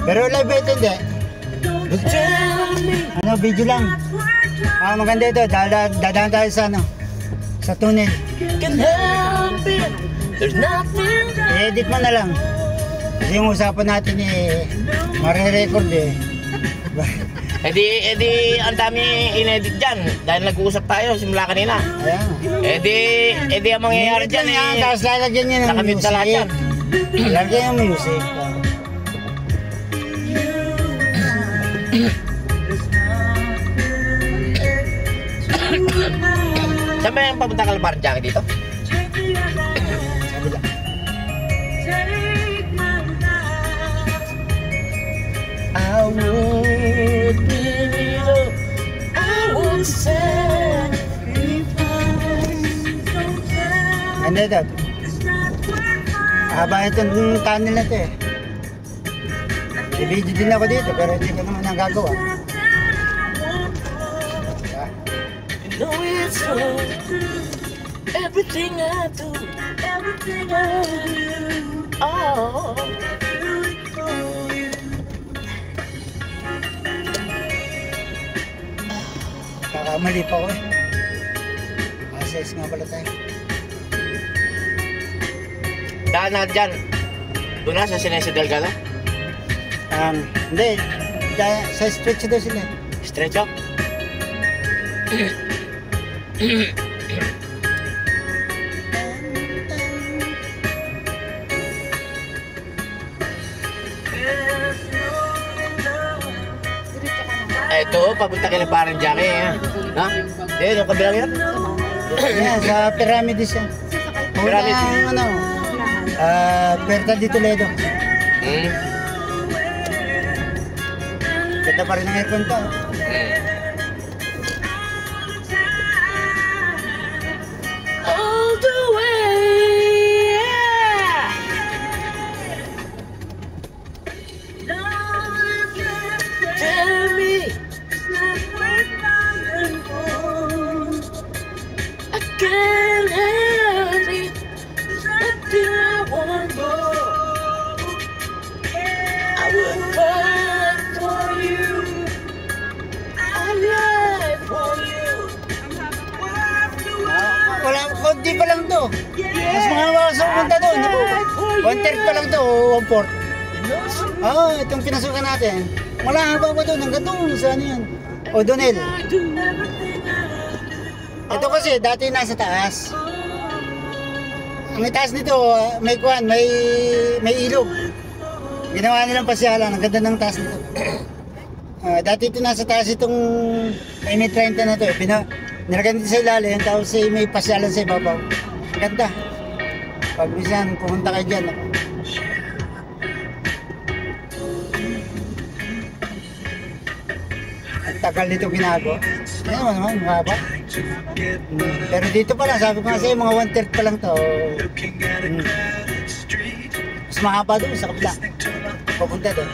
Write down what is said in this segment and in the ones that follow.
Pero live ito hindi. Ano, video lang. Maganda ito. Dadaan tayo sa ano, sa tunnel. I-edit mo na lang. Kasi yung usapan natin mare-record Edi, ang dami in-edit dyan. Dahil nag-uusap tayo simula kanina. Ayan. Edi ang mangyayari dyan Tapos lalagyan niya ng nakamute music. na lahat yan. Lalagyan yung music. Saan ba yung papunta ka Kalbarang Jacket dito? Kabila. I would give it up. I would sacrifice. Ganda ito. Haba itong tunnel na ito I-video din ako dito pero hindi ko naman nagagawa. You know it's wrong. Everything I do, everything I do. Oh. Kakamali pa ko Assess nga pala tayo. Daan na dyan. Doon na sa Sinesio Delgado? Hindi. Sa stretch daw sila. Stretch up? Ito, papunta kay Kalbarang Jacket. Ha? Yung kabilang yan? Yan, sa Pyramids yan. Pyramid. Ano, Puerta de Toledo. Ganda pa rin ang aircon pa. All the way, yeah. Tell me I can't have it until I want more. I would fight for you. I live for you. Wala, konti pa lang to. Mas mga sa punta doon. 1/3 pa lang to, 1/4. Itong pinasukan natin. Wala pa doon, hanggang doon sa ano yan. O'Donnell. Ito kasi dati nasa taas. Ang itaas nito, may kuwan, may ilog. Ginawa nilang pasyalan, ang ganda ng taas nito. Dati ito nasa taas itong M30 na to. Nilagyan dito sa ilalim, tapos may pasyalan sa ibabaw. Ang ganda. Pag minsan pumunta kayo dyan. Ang tagal nito ginagawa. Ano naman, mahaba. Pero dito pa lang, sabi ko nga sa'yo, mga 1/3 pa lang to. Mas mahaba doon sa kabila. Papunta doon.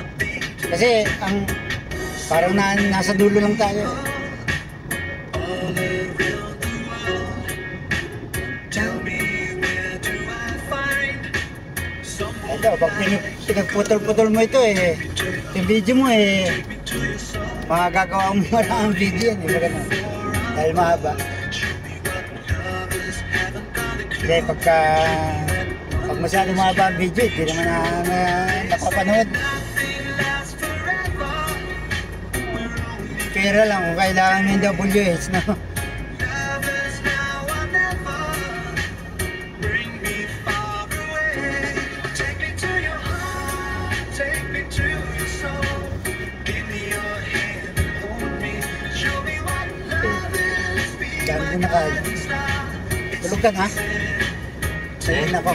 Kasi parang nasa dulo lang tayo. Ito, pag pinagputol-putol mo ito yung video mo magagawa mo maraming video yan dahil mahaba. Kasi pag masyado mahaba ang video, hindi naman napapanood. Pera lang kung kailangan mo yung WH, no? Dami ko na kaya. Tulog ka na? Tulog na ako.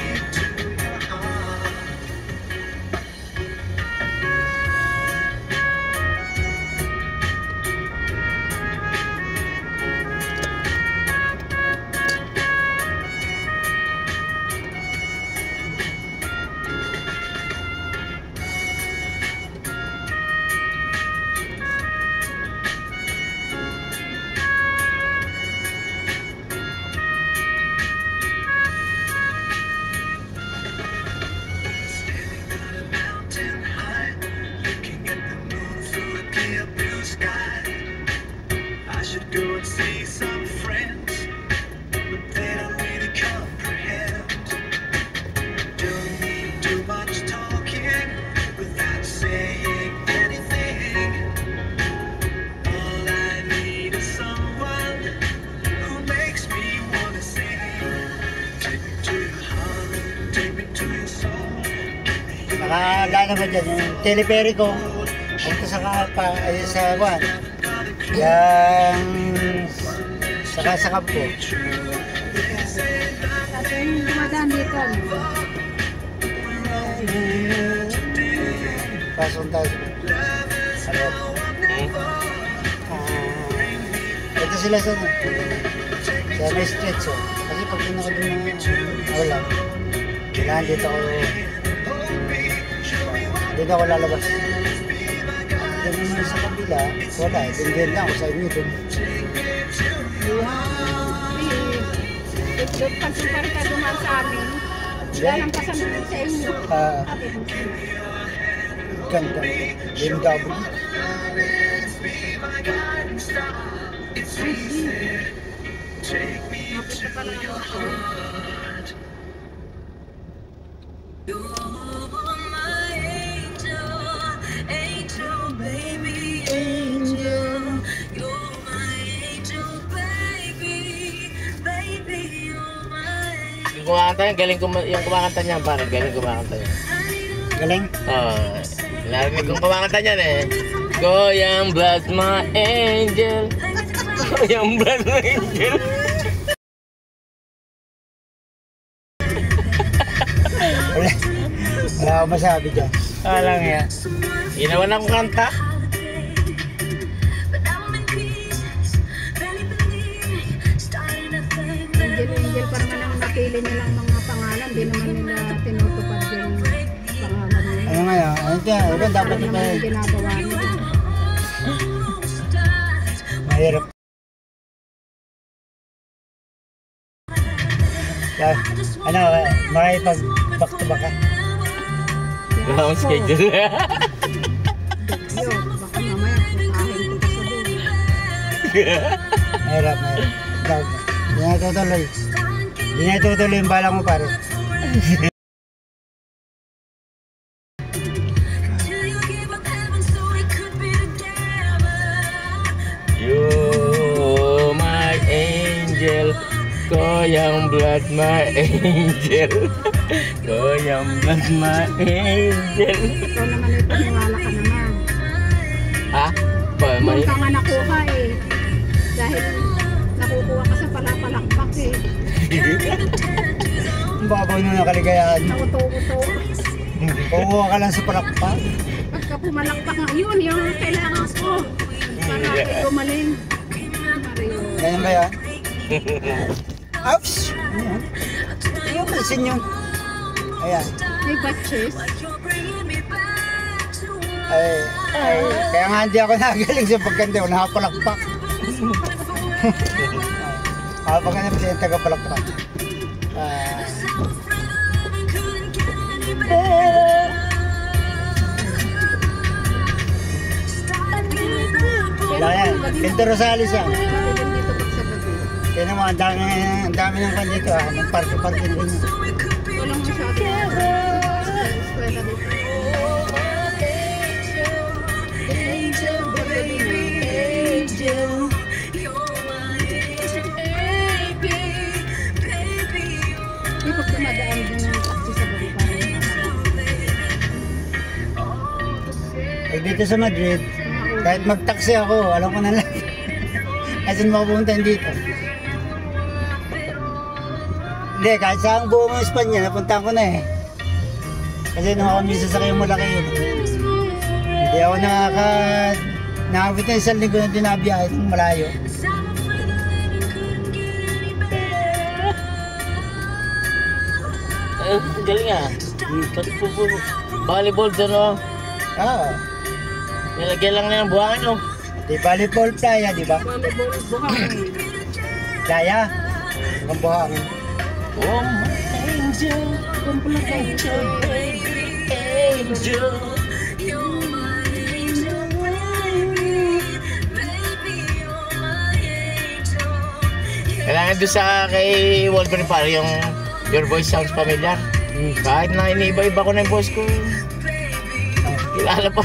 lalo ba dyan, yung teleperiko, ito sa kapa, ay sa buwan. Yung sa kampo. At yung dumadaan dito. Pasok tayo. Sa loob. Ito sila sa may stretch oh. Kasi pag pinaka doon na wala. Kailangan dito ako lalabas. Doon naman sa kabila, wala. Dindihan lang ako sa inyo doon. Doon pagsumpari ka dumaan sa amin. Dalang kasamulog sa inyo. Ganda. BMW. Mapit pa lang ako. Yung kumakanta niya, yung kumakanta niya, parang galing kumakanta niya. Galing. Narinig kong kumakanta niya eh. Goyang blood my angel. Goyang blood my angel. Wala akong masabi dyan. Alang ya. Ginawan akong kanta. Angel pa naman ang napili nilang mga pangalan. Di naman nila tinutupad yung pangalan nila. Ano nga yan? Ano kaya? Ano dapat Ano ito? naman yung ginagawa nila. Mahirap. Ano, makipag back to back ka? Wala akong schedule. Yo, baka mamaya putahin ko pa sa doon. Mahirap. Hindi na tutuloy. Hindi na tutuloy yung bala mo pare. You my angel. Goyang blood my angel. Goyang blood my angel. Ikaw naman ay paniwala ka naman. Ha? Ba, Doon ka nga nakuha eh. Dahil nakukuha ka sa palapalakpak eh. Ang babaw nyo na kaligayahan. Nauto-uto. Kukuha ka lang sa palakpak. Pagka pumalakpak nga, yun yung kailangan ko. Para gumaling. Mario. Ganyan ba yan? Ouch! Ano yan? Ayaw pansin yun. Ayan. May batches. Kaya nga hindi ako nagaling sa pagkanda. Nakapalakpak. Kapag nga naman yung tagapalakpak. Wala yan. Pinto Rosales yan. Matilim dito pag sa gabi. Kaya naman, ang dami ng kan dito ah. Nagparke-parke din yun. Walang masyado. Eskwela dito. Di pag dumadaan din yung taxi sa gabi parang Eh dito sa Madrid, kahit mag-taxi ako, alam ko na lang. Kasi makapunta dito. Hindi, kahit sa ang buong Espanya, napunta ko na eh. Kasi nung ako minsan sa kayo malaki yun. Hindi ako nakabot na isang linggo na dinabiyahe kung malayo. Galing ah. Volleyball doon oh. Oo. Nilagyan lang na ng buhangin oh. Di volleyball playa, di ba? volleyball buhangin. Playa. Ang buhangin. Oh my angel. Kompleto. Angel. Kailangan doon sa kay Wolverine pare yung your voice sounds familiar. Kahit na iniiba-iba ko na yung voice ko. Kilala pa.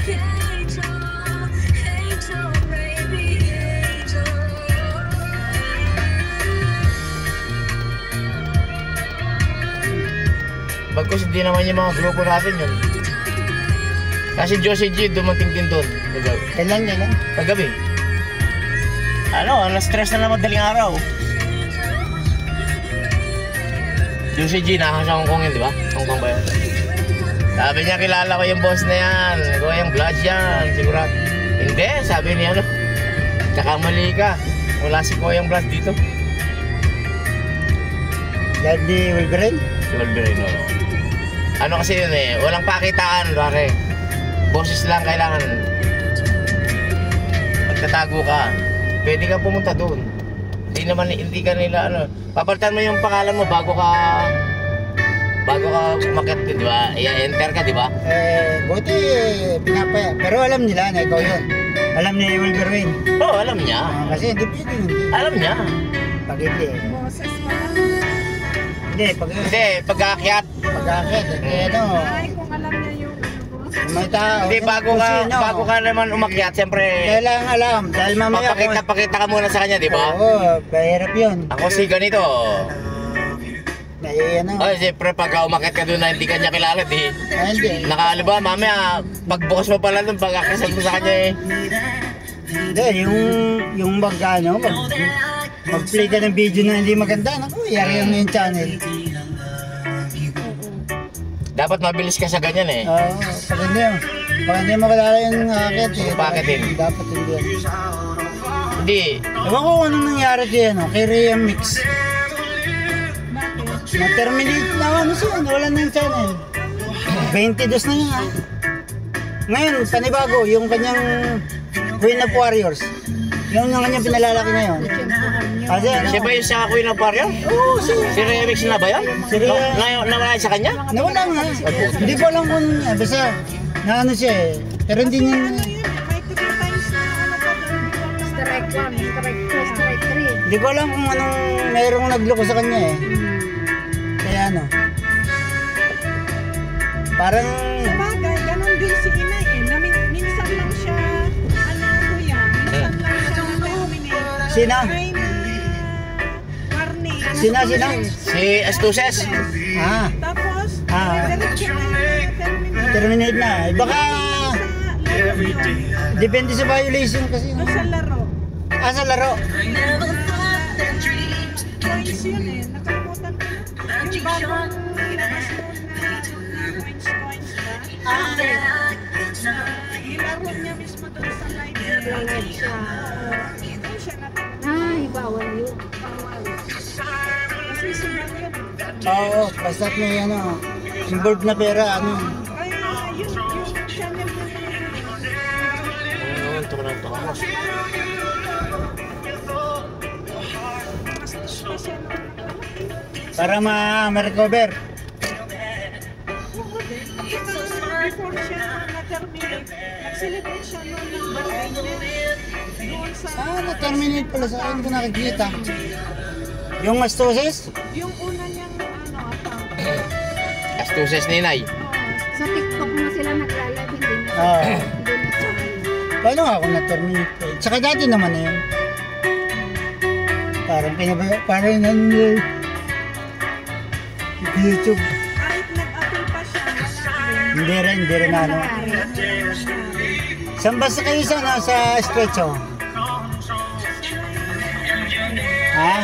Bagkus hindi naman yung mga grupo natin yun. Kasi Josie G dumating din doon. Kailan? Kagabi. Ano, na-stress na madaling araw. Josie G, nasa Hong Kong yun, di ba? Hong Kong ba yun? Sabi niya, kilala ko yung boss na yan. Ikaw yung Vlad yan, sigurado. Hindi, sabi niya, ano, nakamali ka. Wala si Kuya Vlad dito. Vlad ni Wolverine? Si Wolverine, no. Ano kasi yun eh, walang pakitaan, pare. Boses lang kailangan. Pagtatago ka, pwede ka pumunta doon. Hindi ka nila, ano, papalitan mo yung pangalan mo bago ka umakyat, di ba? I-enter ka, di ba? Buti pinapaya. Pero alam nila na ikaw yun. Alam ni Wolverine. Oo, alam niya. Kasi hindi pwede hindi. Alam niya. Pag hindi. Boses mo lang. Hindi, Hindi, pag-aakyat. pag-akit. Ano, Ay, kung alam niya yung may tao. Hindi, bago ka naman umakyat, siyempre, Kailangan alam. Dahil mamaya pakita ka muna sa kanya, di ba? Oo, mahirap yun. Ako si ganito. Ano. Ay, siyempre, pagka umakyat ka doon na hindi ka niya kilala, di. Hindi. Nakaliba, mamaya, pagbukas mo pala doon, pag-akasal mo sa kanya eh. Hindi, yung mag-play ka ng video na hindi maganda, naku, yari yung channel. Dapat mabilis ka sa ganyan eh. Oo, pag hindi mo kalala yung akit eh. Paakitin. Dapat hindi yan. Hindi. Ewan ko kung anong nangyari kay Rhea Mix. Na-terminate na siya, wala na yung channel. 22 na yun ha. Ngayon, panibago, yung kanyang Queen of Warriors. Yung kanyang pinalalaki ngayon. Kasi ano? Siya ba yung sa Queen of Warrior? Oo, Si Remix na ba yun? Si Rhea. Nawala sa kanya? Nawala nga. Hindi ko alam kung niya. Basta, naano siya eh. Pero hindi niya. may 3 times na ano pa doon. Strike 1, strike 2, strike 3. Hindi ko alam kung anong mayroong nagloko sa kanya eh. Kaya ano. Parang. Sabagay, ganun din si Inay eh. Minsan lang siya, ano kuya, minsan lang siya na-terminate. Sina? Ay na, warning. Sina? Si Astuces? Ah, Tapos, Ah. diretso na terminate. terminate na. Eh, baka Sa laro yun. depende sa violation kasi. O sa laro. Sa laro. Points yun eh. Nakalimutan ko na. Yung bagong ilabas mo na coins ba? Ilaro niya mismo doon sa live niya. Live siya. Doon siya na-terminate. Ay, bawal yun. Bawal. Kasi siya yun. Oo, basta may ano, involved na pera, ano. Kaya yun, yung channel na yun. Ito na ito. Mas special na Para ma-recover. before siya na-terminate, nag-celebrate siya noon ng birthday niya. Doon sa, Na-terminate pala sa akin ko nakikita. Yung Astuces? yung una niyang account. Astuces ni Inay. Sa TikTok na sila naglalab, hindi na Oo. hindi na tayo. Paano nga ako na-terminate ko? Tsaka dati naman na yun. Parang nanonood. YouTube. Kahit nag-appeal pa siya, wala rin. Hindi rin ano. Saan ba kayo sa Estrecho? Ha?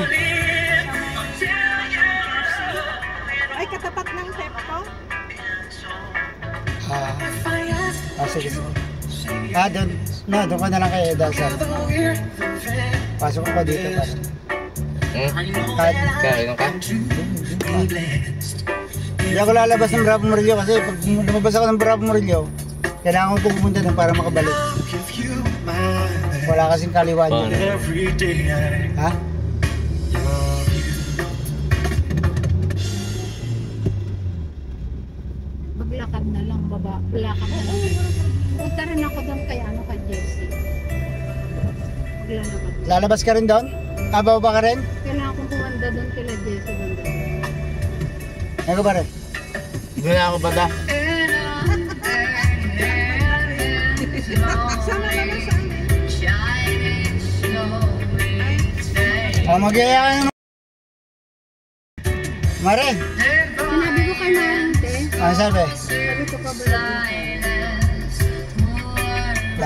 Ay, katapat ng Pepco? Sige. Doon. No, doon ka na lang kayo Dasal. Pasok ko dito para. Kaya ka? Hindi ako lalabas ng Bravo Murillo kasi pag lumabas ako ng Bravo Murillo, kailangan ko pumunta doon para makabalik. Wala kasing kaliwan dyan. Ha? Maglakad na lang, baba. Lakad na lang. Punta rin ako doon kay Jessie. Maglalakad. Lalabas ka rin doon? Bababa ka rin? Kailangan kong pumunta doon kila Jessie banda. Ako ba rin? Doon na ako banda. Sama naman sa amin. Magyaya ka naman. Mare, Sinabi ko kay Mayante, ano sabi? sabi ko pa ba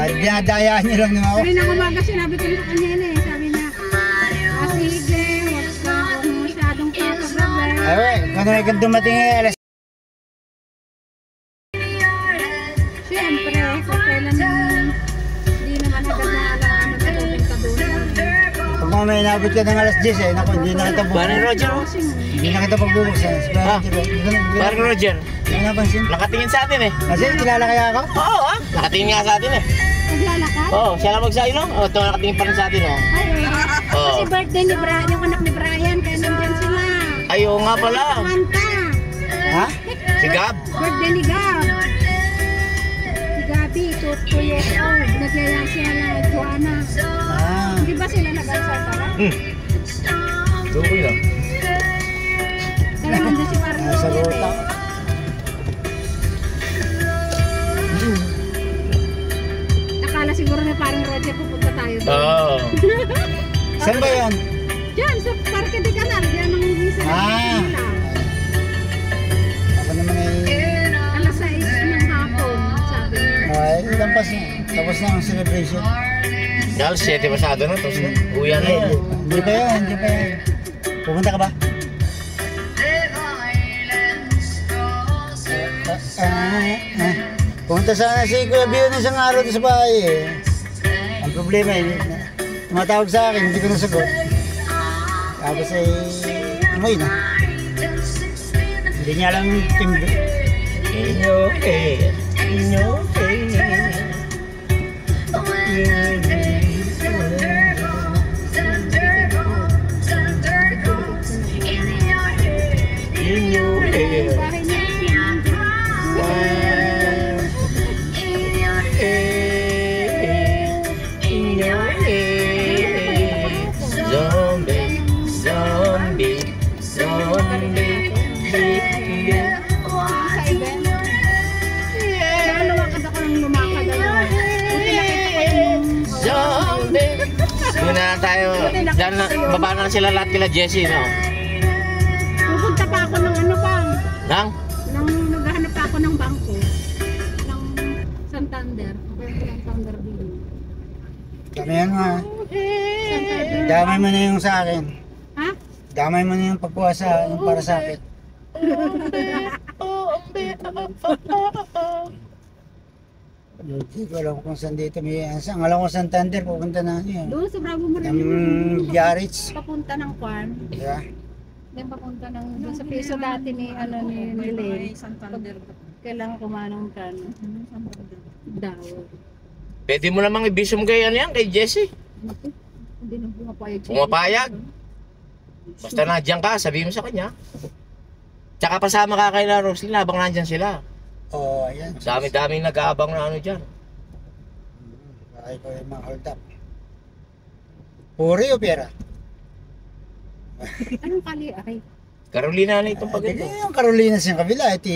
Dinadayaan niyo lang naman ako. Kanina umaga sinabi ko sa kanya yun eh. Sabi niya, sige, huwag mo masyadong papagabi. Ay, kung ano kang dumating eh, alas. Siyempre, kung kailan hindi naman agad na alam na pupunta doon. Pag mga may inabot ka ng alas 10 eh, naku, hindi na kita Parang bubuksan. Roger, oh. Hindi na kita pagbubuksan. Ah. Parang Roger. Hindi na napansin. Nakatingin sa atin eh. Kasi kilala kaya ako? Oo ah. Nakatingin nga sa atin eh. Naglalakad? Oo, siya lang magsabi no? Oo, ito nakatingin pa rin sa atin oh. Ay, Oo. kasi birthday ni Brian, yung anak ni Brian, kaya nandyan sila. Ay, oo nga pala. Kanta. Ha? Si Gab. Birthday ni Gab. Si Gabi, 2 years old. Nagyaya siya na Joanna. Ah. Hindi ba sila nag-ansar para? Tukoy lang. Kaya nandun si Parang Sa ruta. Akala siguro na Parang Roger pupunta tayo doon. Oo. Saan ba yan? Diyan, sa Parque de Canal. Diyan ang visa Ah. nila. Ako naman ay... Alas 6 ng hapon, sabi niya. Ay, lampas na. Tapos na ang celebration. Dahil 7 masyado na, tapos na. Uyan na yan. Hindi pa yan, hindi pa yan. Pupunta ka ba? Pumunta sana si Kuya Bio na isang araw doon sa bahay eh. Ang problema eh, tumatawag sa akin, hindi ko nasagot. Tapos ay, umuwi na. Hindi niya alam yung timbre. Inyo eh. Inyo Inyo eh. Bahay niya, Zombie, zombie, zombie. sa event. Kaya lumakad ako ng lumakad. Buti nakita ko yung Zombie. Doon na tayo. Diyan na, baba na sila lahat kila Jessie, no? pupunta pa ako ng ano pa. Nang? Nang naghahanap pa ako ng bangko. Ng Santander. Santander din. Ano yan ha? Santander. Damay mo na yung sa akin. Ha? Damay mo na yung pagkuha sa yung para sa akin. Hindi ko alam kung saan dito may ang alam ko Santander pupunta na ano yan. Doon sa Bravo Marino. Yung Biarritz. Papunta ng Kwan. Diba? Then papunta ng doon sa piso dati ni ano ni Len. Santander. Kailangan kumanong kan. Daw. Pwede mo namang ibisum kay ano yan, kay Jessie. Naku, hindi na pumapayag. siya. Pumapayag. Basta nandiyan ka, sabihin mo sa kanya. Tsaka pasama ka kay La Roslyn habang nandyan sila. Oo, ayan. Dami-daming nag-aabang na ano dyan. Bakit ko yung mga hold up. Puri o pera? Anong kali ay? Carolina na itong pag Hindi ito. yung Carolina sa kabila. Ito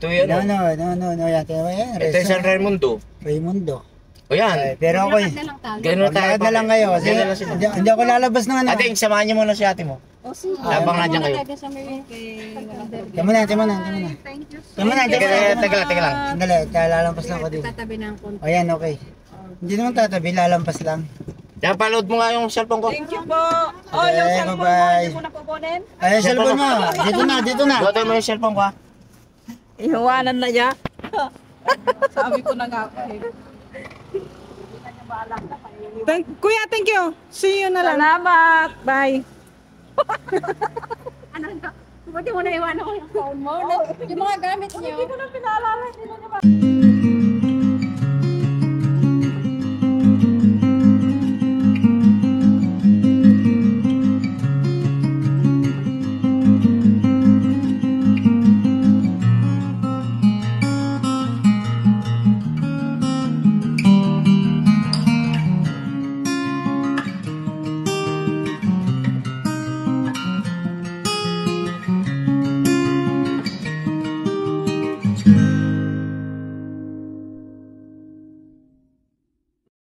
yan. No, Oh. no. Yan, tingnan mo yan. Ito yung San Raimundo. Raimundo. O yan. Ay, pero ako eh. Lakad na lang tayo. Ganun tayo. Maglakad na lang kayo kasi Ganun lang sila. hindi ako lalabas ng ano. Ate, samahan niyo muna si ate mo. O sige. Habang nandiyan kayo. Sa may Santander. Tama na. Thank you. Teka lang. Sandali, lalampas lang ako dito. Tatabi ng konti. O yan, okay. Hindi naman tatabi, lalampas lang. Yan, paload mo nga yung cellphone ko. Thank you po. Oh, yung Okay, cellphone mo, bye-bye. hindi mo na kukunin. Ay, cellphone mo. Dito na. Goto mo yung cellphone ko ha. Ihawanan na niya. Sabi ko na nga. Kuya, thank you. See you na lang. Salamat. Bye. Ano na? Buti mo na iwan ako yung phone mo. Yung mga gamit niyo. Hindi ko na pinaalala. Hindi na niya